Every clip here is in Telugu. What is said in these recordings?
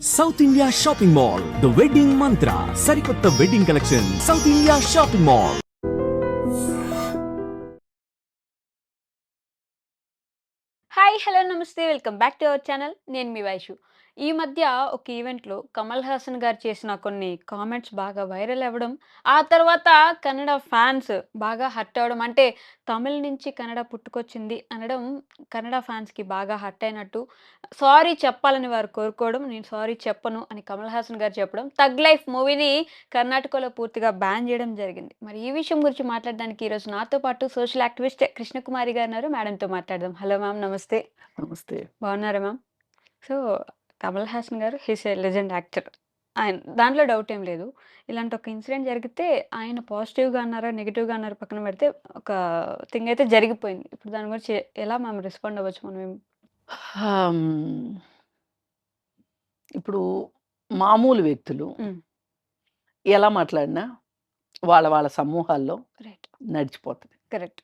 South India shopping mall the wedding Mantra సరికొత్త wedding collection South India shopping mall. Hi hello నమస్తే welcome back to our channel. నేను మీ వైషు. ఈ మధ్య ఒక ఈవెంట్లో కమల్ హాసన్ గారు చేసిన కొన్ని కామెంట్స్ బాగా వైరల్ అవ్వడం, ఆ తర్వాత కన్నడ ఫ్యాన్స్ బాగా హర్ట్ అవ్వడం, అంటే తమిళ్ నుంచి కన్నడ పుట్టుకొచ్చింది అనడం కన్నడ ఫ్యాన్స్కి బాగా హర్ట్ అయినట్టు, సారీ చెప్పాలని వారు కోరుకోవడం, నేను సారీ చెప్పను అని కమల్ హాసన్ గారు చెప్పడం, తగ్ లైఫ్ మూవీని కర్ణాటకలో పూర్తిగా బ్యాన్ చేయడం జరిగింది. మరి ఈ విషయం గురించి మాట్లాడడానికి ఈరోజు నాతో పాటు సోషల్ యాక్టివిస్ట్ కృష్ణకుమారి గారు ఉన్నారు. మేడంతో మాట్లాడదాం. హలో మ్యామ్, నమస్తే. నమస్తే. బాగున్నారా మ్యామ్? సో, కమల్ హాసన్ గారు హీస్ ఏ లెజెండ్ యాక్టర్. ఆయన దాంట్లో డౌట్ ఏం లేదు. ఇలాంటి ఒక ఇన్సిడెంట్ జరిగితే ఆయన పాజిటివ్‌గా అన్నారా, నెగెటివ్‌గా అన్నారా పక్కన పెడితే ఒక థింగ్ అయితే జరిగిపోయింది. ఇప్పుడు దాని గురించి ఎలా మ్యామ్ రెస్పాండ్ అవ్వచ్చు మనం? హ్మ్. ఇప్పుడు మామూలు వ్యక్తులు హ్మ్. ఎలా మాట్లాడినా వాళ్ళ వాళ్ళ సమూహాల్లో రైట్. నడిచిపోతది. కరెక్ట్.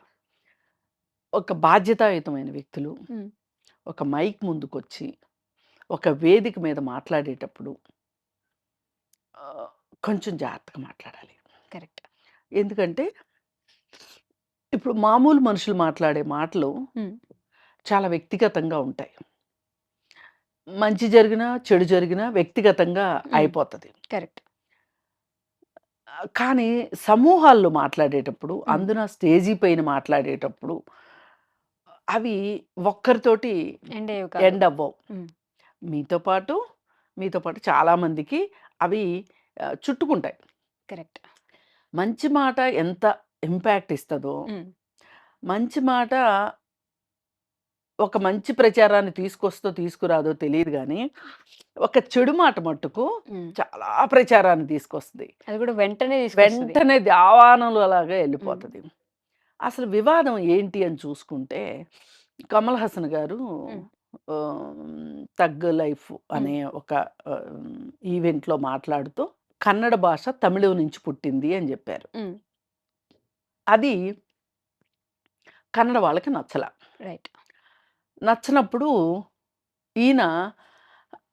ఒక బాధ్యతాయుతమైన వ్యక్తులు హ్మ్. ఒక మైక్ ముందుకొచ్చి, ఒక వేదిక మీద మాట్లాడేటప్పుడు ఆహ్, కొంచెం జాగ్రత్తగా మాట్లాడాలి. కరెక్ట్. ఎందుకంటే ఇప్పుడు మామూలు మనుషులు మాట్లాడే మాటలు హ్మ్. చాలా వ్యక్తిగతంగా ఉంటాయి. మంచి జరిగినా, చెడు జరిగినా వ్యక్తిగతంగా హ్మ్. అయిపోతది. కరెక్ట్. కానీ సమూహాల్లో మాట్లాడేటప్పుడు, హ్మ్. అందున స్టేజీ పైన మాట్లాడేటప్పుడు అవి ఒక్కరితోటి ఎండ్ అయ్యేవి కాదు. ఎండ్ అవ్వవు. హ్మ్. మీతో పాటు, మీతో పాటు చాలామందికి అవి చుట్టుకుంటాయి. కరెక్ట్. మంచి మాట ఎంత ఇంపాక్ట్ ఇస్తదో, హ్మ్. మంచి మాట ఒక మంచి ప్రచారాన్ని తీసుకొస్తో, తీసుకురాదో తెలీదు గానీ, ఒక చెడు మాట మట్టుకు హ్మ్. చాలా ప్రచారాన్ని తీసుకొస్తది. అది కూడా వెంటనే తీసుకొస్తది. వెంటనే దావానంలోలాగా హ్మ్. ఎళ్ళిపోతది. అసలు వివాదం ఏంటి అని చూసుకుంటే, కమల్ హాసన్ గారు హ్మ్. 'తగ్ లైఫ్' హ్మ్. అనే ఒక ఈవెంట్‌లో మాట్లాడుతూ కన్నడ భాష తమిళం నుంచి పుట్టింది అని జెప్పారు. హ్మ్. అది కన్నడ వాళ్ళకి నచ్చల. రైట్. నచ్చనప్పుడు ఈయన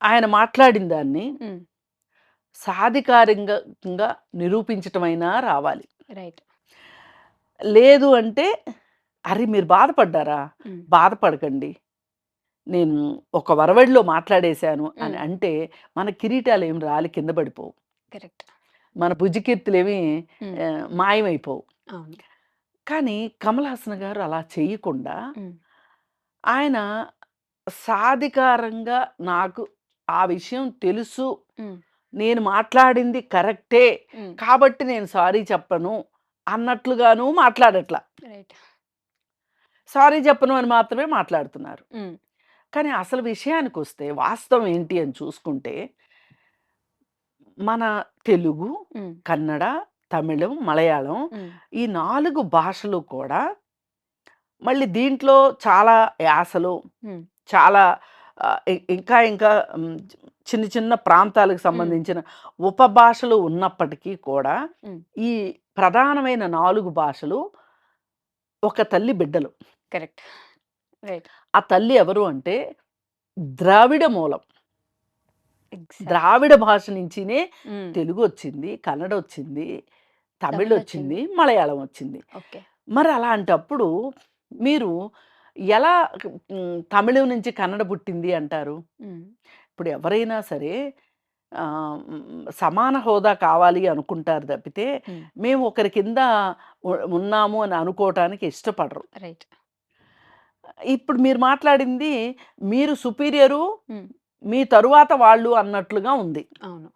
ఆయన మాట్లాడిన దాన్ని హ్మ్. సాధికారింగంగా నిరూపించటమైనా రావాలి. రైట్. లేదు అంటే, "అరె! మీరు బాధపడ్డారా? హ్మ్. బాధపడకండి. నేను ఒక వరవడిలో మాట్లాడేశాను" అని హ్మ్. అంటే, మన కిరీటాలేమి రాలి కింద పడిపోవు. కరెక్ట్. మన భుజకీర్తులేమి హ్మ్. మాయమైపోవు. అవును. కానీ కమల్ హాసన్ గారు అలా చేయకుండా, హ్మ్. ఆయన సాధికారంగా నాకు ఆ విషయం తెలుసు. హ్మ్. నేను మాట్లాడింది కరెక్టే. హ్మ్. కాబట్టి నేను సారీ చెప్పను అన్నట్లుగాను మాట్లాడట్ల. రైట్. సారీ చెప్పను అని మాత్రమే మాట్లాడుతున్నారు. హ్మ్. కానీ అసలు విషయానికొస్తే వాస్తవం ఏంటి అని చూసుకుంటే, మన తెలుగు, హ్మ్. కన్నడ, తమిళం, మలయాళం హ్మ్. ఈ 4 భాషలు కూడా మళ్ళీ దీంట్లో చాలా యాసలు, హ్మ్. చాలా ఇంకా ఇంకా చిన్న చిన్న ప్రాంతాలకు హ్మ్. సంబంధించిన ఉపభాషలు ఉన్నప్పటికీ కూడా, హ్మ్. ఈ ప్రధానమైన 4 భాషలు ఒక తల్లి బిడ్డలు. కరెక్ట్. రైట్. ఆ తల్లి ఎవరు అంటే ద్రావిడ మూలం. ఎగ్జాక్ట్‌లీ. ద్రావిడ భాష నుంచినే హ్మ్. తెలుగొచ్చింది, కన్నడొచ్చింది, తమిళొచ్చింది. తమిళొచ్చింది, మలయాళం వచ్చింది. ఓకే. మరి అలాంటప్పుడు మీరు ఎలా తమిళం నుంచి కన్నడ పుట్టింది అంటారు? హ్మ్. ఇప్పుడు ఎవరైనా సరే సమాన హోదా కావాలి అనుకుంటారు తప్పితే, హ్మ్. మేము ఒకరి కింద ఉన్నాము అని అనుకోవటానికి ఇష్టపడరు. రైట్. ఇప్పుడు మీరు మాట్లాడింది మీరు సుపీరియరు, హ్మ్. మీ తరువాత వాళ్ళు అన్నట్లుగా ఉంది. అవును.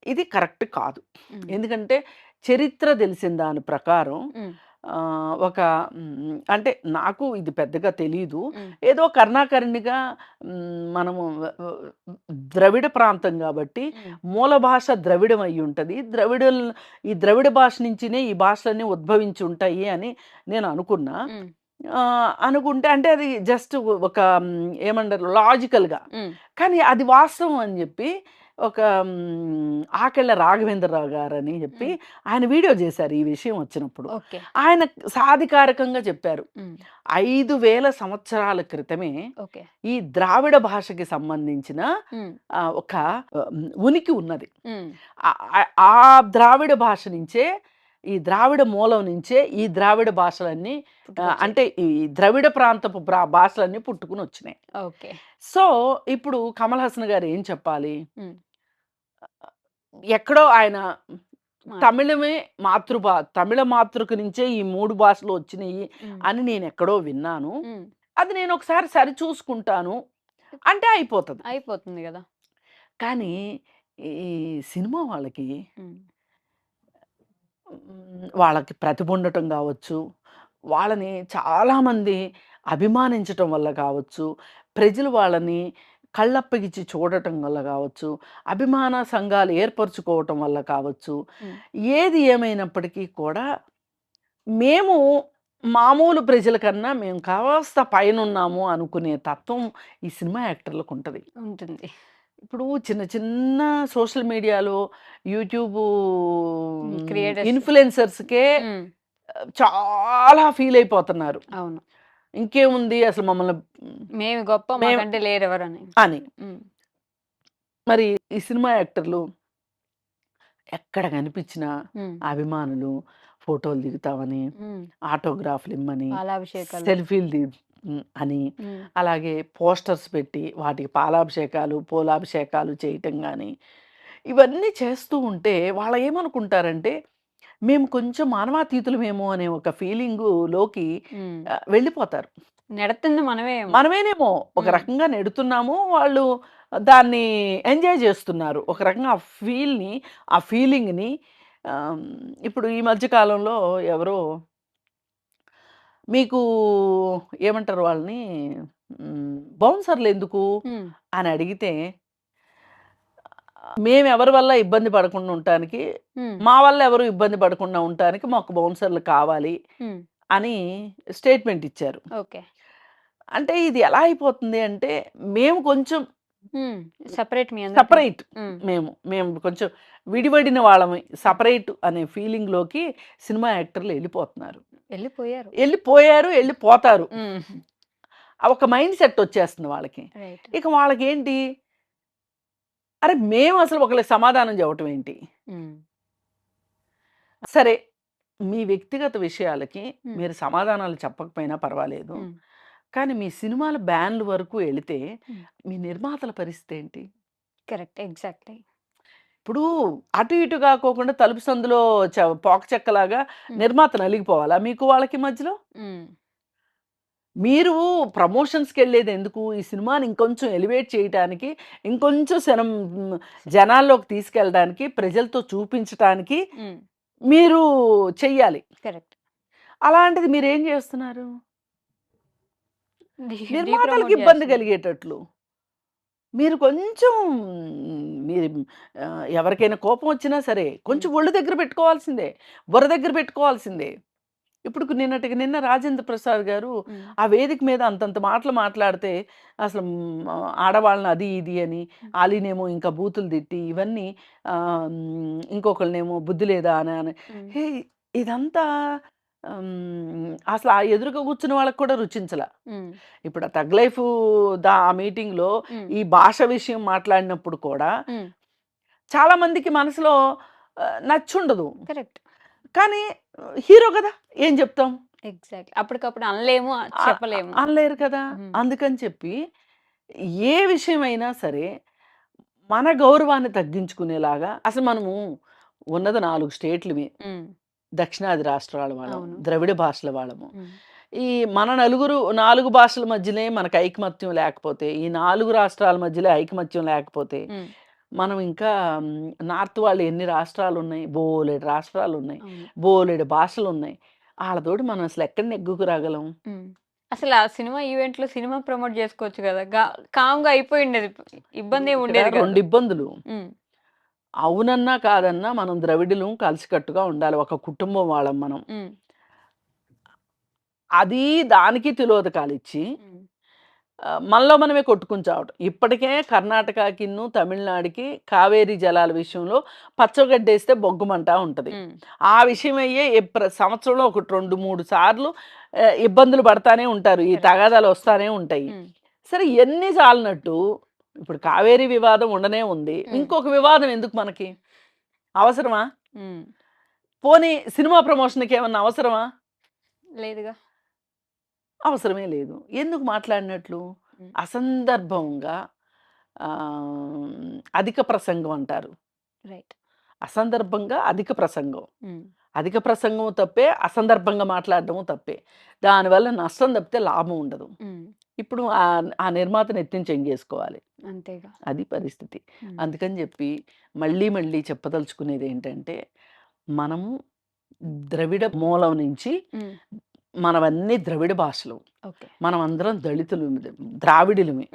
ఇది కరెక్ట్ కాదు. హ్మ్. ఎందుకంటే చరిత్ర తెలిసిన దాని ప్రకారం హ్మ్. ఒక అంటే నాకు ఇది పెద్దగా తెలీదు. హ్మ్. ఏదో కర్ణాకర్ణిగా మనము ద్రవిడ ప్రాంతం గాబట్టి హ్మ్. మూల భాష ద్రవిడం అయ్యుంటది. ఈ ద్రవిడ భాష నుంచినే ఈ భాషలన్నీ ఉద్భవించి ఉంటాయి అని నేను అనుకున్నా. హ్మ్. అనుకుంటే అంటే అది జస్ట్ ఒక ఏమంటారు లాజికల్‌గా. హ్మ్. కానీ అది వాస్తవం అని జెప్పి ఒక ఆకెళ్ళ రాఘవేంద్రరావు గారని జెప్పి హ్మ్. ఆయన వీడియో జేశారు ఈ విషయం వచ్చినప్పుడు. ఓకే. ఆయన సాధికారకంగా చెప్పారు. హ్మ్. 5000 సంవత్సరాల క్రితమే ఓకే. ఈ ద్రావిడ భాషకి సంబంధించిన హ్మ్. ఒక ఉనికి ఉన్నది. హ్మ్. ఆ ద్రావిడ భాష నుంచే, ఈ ద్రావిడ మూలం నుంచే ఈ ద్రావిడ భాషలన్నీ పుట్టుకొచ్చాయి. అంటే ఈ ద్రవిడ ప్రాంతపు భాషలన్నీ పుట్టుకొనొచ్చినాయి. ఓకే. సో, ఇప్పుడు కమల్ హాసన్ గారు ఏం చెప్పాలి? హ్మ్. ఎక్కడో ఆయన మా తమిళమే తమిళ మాతృక నుంచే ఈ 3 భాషలు వచ్చినియి హ్మ్. అని నేనెక్కడో విన్నాను. హ్మ్. అది నేనొకసారి సరిచూసుకుంటాను అంటే అయిపోతది. అయిపోతుంది గదా! కానీ ఈ సినిమా వాళ్ళకి హ్మ్. వాళ్ళకి ప్రతిభ ఉండటం గావచ్చు, వాళ్ళని చాలామంది అభిమానించటం వల్ల కావచ్చు, ప్రజలు వాళ్ళని కళ్ళప్పగిచ్చి చూడటం వల్ల గావచ్చు, అభిమాన సంఘాలు ఏర్పరుచుకోవటం వల్ల కావచ్చు, హ్మ్. ఏది ఏమైనప్పటికీ కూడా మేము మామూలు ప్రజల కన్నా మేము కాస్త పైనున్నాము అనుకునే తత్వం ఈ సినిమా యాక్టర్‌లకుంటది. ఉంటుంది. ఇప్పుడు చిన్న చిన్న సోషల్ మీడియాలో యూట్యూబు క్రియేటర్స్. ఇన్‌ఫ్లుయెన్సర్స్‌కే హ్మ్. చాలా ఫీల్ అయిపోతున్నారు. అవును. ఇంకేముంది అసలు మమ్మల్ని మేము గొప్ప మేము మాకంటే లేరెవరని. అని. హ్మ్. మరి ఈ సినిమా యాక్టర్లు ఎక్కడ కనిపించినా హ్మ్. అభిమానులు ఫోటోలు దిగుతామని, హ్మ్. ఆటోగ్రాఫ్‌లు ఇమ్మని, పాలాభిషేకాలు. సెల్ఫీలు అని, హ్మ్. అలాగే పోస్టర్స్ పెట్టి వాటికి పాలాభిషేకాలు, పూలాభిషేకాలు చేయటం గాని, ఇవన్నీ చేస్తూ ఉంటే వాళ్ళేమనుకుంటారంటే, మేము కొంచెం మానవాతీతులమేమో అనే ఒక ఫీలింగులోకి హ్మ్. వెళ్ళిపోతారు. నెడుతుంది మనమే ఏమో. మనమేనేమో ఒక హ్మ్. రకంగా నెడుతున్నాము. వాళ్ళు దాన్ని ఎంజాయ్ జేస్తున్నారు. ఒక రకంగా ఆ ఫీల్‌ని, ఆ ఫీలింగ్‌ని ఆహ్, ఇప్పుడు ఈ మధ్య కాలంలో ఎవరో మీకు ఏమంటారు వాళ్ళని బౌన్సర్‌లెందుకు హ్మ్. అని అడిగితే, మేమెవరి వల్ల ఇబ్బంది పడకుండా ఉంటానికి, హ్మ్. మా వల్ల ఎవరు ఇబ్బంది పడకుండా ఉంటానికి మాకు బౌన్సర్‌లు కావాలి హ్మ్. అని స్టేట్‌మెంట్ ఇచ్చారు. ఓకే. అంటే ఇది ఎలా అయిపోతుంది అంటే, మేము కొంచెం హ్మ్. సెపరేట్ మీ అందరికన్నా. సెపరేట్ హ్మ్. మేము కొంచెం విడివడిన వాళ్ళమే. సెపరేట్ అనే ఫీలింగ్‌లోకి సినిమా యాక్టర్‌లు ఎళ్ళిపోతున్నారు. ఎళ్ళిపోయారు. ఎళ్ళిపోయారు, ఎళ్ళిపోతారు. హ్మ్. ఆ ఒక మైండ్ సెట్ వచ్చేస్తుంది వాళ్ళకి. రైట్. ఇక వాళ్ళకేంటి, అరె! మేము అసలు ఒకళ్ళకి సమాధానం చెప్పటం ఏంటి? హ్మ్. సరే, మీ వ్యక్తిగత విషయాలకి హ్మ్. మీరు సమాధానాలు చెప్పకపోయినా పర్వాలేదు. హ్మ్. కానీ మీ సినిమాల బ్యాన్‌ల వరకు ఎళితే, హ్మ్. మీ నిర్మాతల పరిస్థితేంటి? కరెక్ట్. ఎగ్జాక్ట్‌లీ. ఇప్పుడు అటు ఇటు గాకోకుండా తలుపు సందులో పోక చెక్కలాగా హ్మ్. నిర్మాత నలిగిపోవాలా మీకు వాళ్ళకి మధ్యలో? హ్మ్. మీరు ప్రమోషన్స్‌కెళ్ళేదెందుకు? ఈ సినిమాని ఇంకొంచెం ఎలివేట్ చేయటానికి, ఇంకొంచెం జనాల్లోకి తీసుకెళ్ళడానికి, ప్రజలతో చూపించటానికి హ్మ్. మీరు చెయ్యాలి. కరెక్ట్. అలాంటిది మీరేం జేస్తున్నారు? నిర్మాతలకి డీప్రమోట్ ఇబ్బంది చేస్తున్నారు. కలిగేటట్లు. మీరు కొంచెం మీరు ఎవరికైనా కోపం వచ్చినా సరే, హ్మ్. కొంచెం ఒళ్ళు దగ్గర పెట్టుకోవాల్సిందే. బుర్ర దగ్గర పెట్టుకోవాల్సిందే. ఇప్పుడు నిన్నటికి నిన్న రాజేంద్ర ప్రసాద్ గారు హ్మ్. ఆ వేదిక మీద అంతంత మాటలు మాట్లాడితే అసలు ఆడవాళ్ళని అది ఇది అని, హ్మ్. ఆలీనేమో ఇంకా బూతులు తిట్టి ఇవన్నీ ఇంకొకళ్ళనేమో బుద్ధి లేదా అని. హ్మ్. హే! ఇదంతా అసలు ఆ ఎదురుగా కూర్చున్న వాళ్ళకి కూడా రుచించల. హ్మ్. ఇప్పుడు ఆ 'తగ్ లైఫు' ఆ మీటింగ్‌లో హ్మ్. ఈ భాష విషయం మాట్లాడినప్పుడు కూడా హ్మ్. చాలా మందికి మనసులో నచ్చుండదు. కరెక్ట్. కానీ హీరో గదా! ఏం జెప్తాం? ఎగ్జాక్ట్‌లీ. అప్పటికప్పుడు అనలేము, ఆహ్, చెప్పలేము. అనలేరు కదా! హ్మ్. అందుకని చెప్పి ఏ విషయమైనా సరే మన గౌరవాన్ని తగ్గించుకునేలాగా అసలు మనము ఉన్నది 4 స్టేట్‌లమే. హ్మ్. దక్షిణాది రాష్ట్రాల వాళ్ళం. అవును. ద్రవిడ భాషల వాళ్ళము. హ్మ్. ఈ మన 4 భాషల మధ్యనే మనకు ఐకమత్యం లేకపోతే, ఈ 4 రాష్ట్రాల మధ్యలో ఐకమత్యం లేకపోతే, హ్మ్. మనం ఇంకా నార్త్ వాళ్ళు ఎన్ని రాష్ట్రాలున్నాయి, బోలెడు రాష్ట్రాలున్నాయి, అవును. బోలెడు భాషలున్నాయి. ఆళ్ళతోటి మనం అసలు ఎక్కడ నెగ్గుకు రాగలం? హ్మ్. అసలు ఆ సినిమా ఈవెంట్‌లో సినిమా ప్రమోట్ జేసుకోవచ్చు గదా! కామ్‌గా అయిపోయుండేది. ఇప్పుడు ఇబ్బందేం ఇక్కడ ఉండేది 2 కాదు. ఇబ్బందులు. హ్మ్. అవునన్నా, కాదన్నా మనం ద్రవిడులం కలిసికట్టుగా ఉండాలి. ఒక కుటుంబం వాళ్ళం మనం. హ్మ్. అది దానికి తిలోదకాలు ఇచ్చి మనలో మనమే కొట్టుకుని చావటం. ఇప్పటికే కర్ణాటకకిన్ను తమిళనాడుకి కావేరీ జలాల విషయంలో పచ్చగడ్డేస్తే బొగ్గుమంటా ఉంటుంది. ఆ విషయం అయ్యే సంవత్సరంలో 1-2-3 సార్లు ఇబ్బందులు పడతానే ఉంటారు, ఈ తగాదాలు వస్తానే ఉంటాయి. సరే ఎన్ని చాలినట్టు ఇప్పుడు కావేరీ వివాదం ఉండనే ఉంది, ఇంకొక వివాదం ఎందుకు మనకి? అవసరమా? పోనీ సినిమా ప్రమోషన్కి ఏమన్నా అవసరమా? లేదుగా. అవసరమే లేదు. ఎందుకు మాట్లాడినట్లు? అసందర్భంగా అధిక ప్రసంగం అంటారు. రైట్. అసందర్భంగా అధిక ప్రసంగం. అధిక ప్రసంగం తప్పే, అసందర్భంగా మాట్లాడడము తప్పే. దానివల్ల నష్టం తప్పితే లాభం ఉండదు. ఇప్పుడు ఆ నిర్మాతను ఎత్తించి ఎంగేసుకోవాలి, అంతేగా. అది పరిస్థితి. అందుకని చెప్పి మళ్ళీ చెప్పదలుచుకునేది ఏంటంటే, మనము ద్రవిడ మూలం నుంచి, మనవన్నీ ద్రవిడ భాషలు, మనం అందరం దళితులు, ద్రావిడులమే.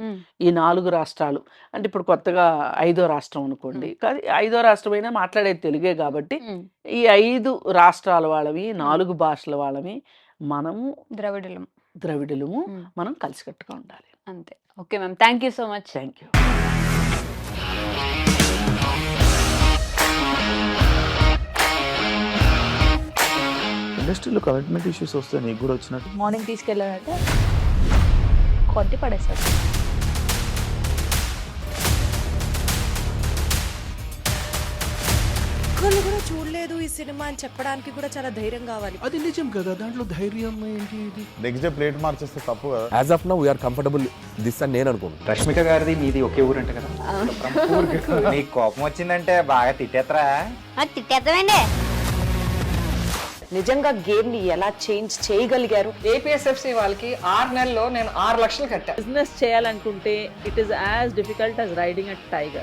ఈ 4 రాష్ట్రాలు అంటే ఇప్పుడు కొత్తగా 5వ రాష్ట్రం అనుకోండి, కానీ 5వ రాష్ట్రం అయినా మాట్లాడేది తెలుగే కాబట్టి ఈ 5 రాష్ట్రాల వాళ్ళవి, 4 భాషల వాళ్ళవి మనము ద్రవిడులము. మనం కలిసికట్టుగా ఉండాలి, అంతే. Okay ma'am, thank you so much. Thank you. ఇండస్ట్రీలో కమిట్మెంట్ ఇష్యూస్ వస్తే నీకు కూడా వచ్చినట్టు? మార్నింగ్ తీసుకెళ్ళాడంటే కొట్టి పడేస్తాడు. ఒక్కళ్ళు కూడా చూడలేదు ఈ సినిమా అని చెప్పడానికి కూడా చాలా ధైర్యం కావాలి. అది నిజం కదా, దాంట్లో ధైర్యం ఏంటి? ఇది నెక్స్ట్ డే ప్లేట్ మార్చేస్తే తప్పు కదా. As of now we are comfortable this అని నేను అనుకుంటున్నాను. రష్మిక గారిది మీది ఒకే ఊరంట కదా? నీకు కోపం వచ్చిందంటే బాగా తిట్టేత్తరా? తిట్టేద్దామండి. నిజంగా గేమ్ ని ఎలా చేంజ్ చేయగలిగారు? ఏపీఎస్ఎఫ్సి వాళ్ళకి 6 నెలల్లో నేను 6 లక్షలు కట్టా. బిజినెస్ చేయాలనుకుంటే it is as difficult as riding a tiger.